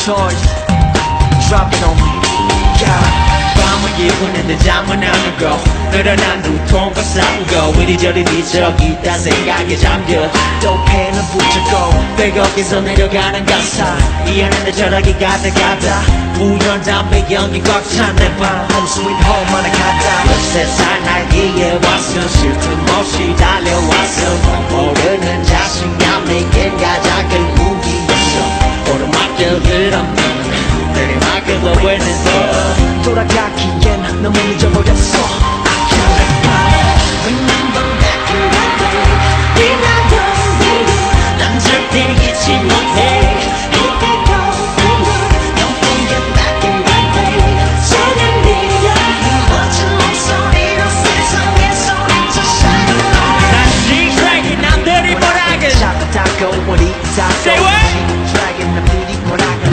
choice. Drop it on me, yeah. 밤을 기분인데 잠은 안 오고 늘어난 두통과 싸우고 이리저리 뒤척이다 생각에 잠겨 또 펜을 붙잡고 백억에서 내려가는 가사 이 안에 저렇게 가다가다 우연 담배 연기 꽉 찬 내 밤 Home sweet home 하나 갔다. 세상 날개에 왔어 쉴 틈 없이 달려왔어 모르는 자신감 내겐 가장 큰 무기였어 오르막길을 없는 내리막길로 보이는 너 돌아가기엔 너무 늦어버렸어. I can't let go. Remember back in the day 네 나도 난 절대 잊지 못해 If you don't forget back in the day 소년 네가 멋진 목소리로 세상에 소리쳐 shine a light 난 G-Dragon 남들이 뭐라건 작다고 우리 다 Say what? G-Dragon 남들이 뭐라건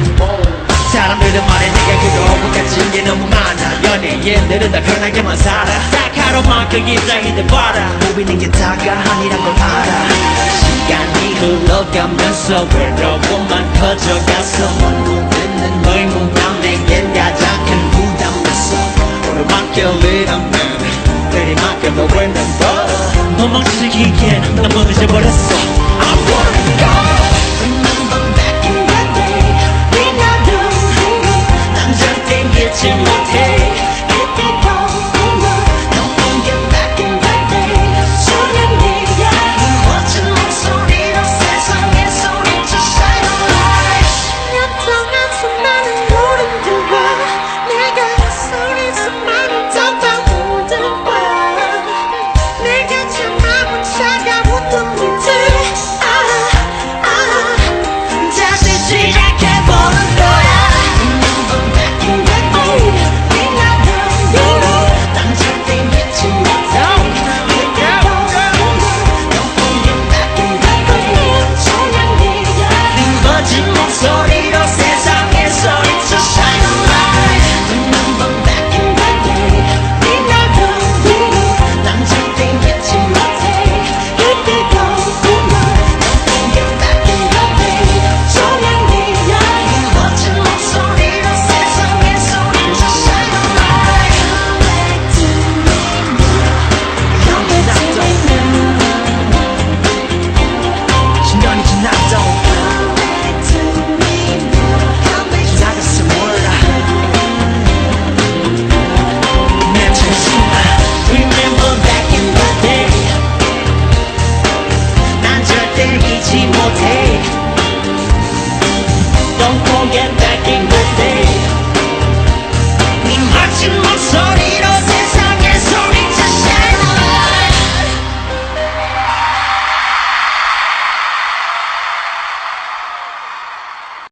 사람들은 말해 내가 그거고 가진 게 너무 많아 연예인들은 다 편하게만 살아 딱 하루만큼 입장이 돼봐라 보이는 게 다가 아니란 걸 알아. 시간이 흘러가면서 외로움만 커져가서 원고되는 의무감 내겐 가장 큰 부담이었어 오르막길이라면 내리막길로 보이는 너 도망치기엔 너무 늦어버렸어 I wanna go Remember back in the day 네 나도 난 절대 잊지 못해 If you don't forget back in the day 소년 네가 멋진 목소리로 세상에 소리쳐 shine a light 10년 동안 수많은 노름들과 내가 소리 수많은 덤방울들과 내가 참아온 차가운 눈물들 다시 시작해보는 거야 Remember back in the day 네 나도 난 절대 잊지 못해 Don't forget back in the day 소년 네가 멋진 목소리로 세상에 소리쳐 shine a light Remember back in the day 네 나도 난 절대 잊지 못해 If you don't forget back in the day 소년 네가 멋진 목소리로 세상에 소리쳐 shine a light Come back to me now 10년이 지나도 지나갔음 몰라. 내 자신아 Remember back in the day 난 절대 잊지 못해 Don't forget back in the day 네 멋진 목소리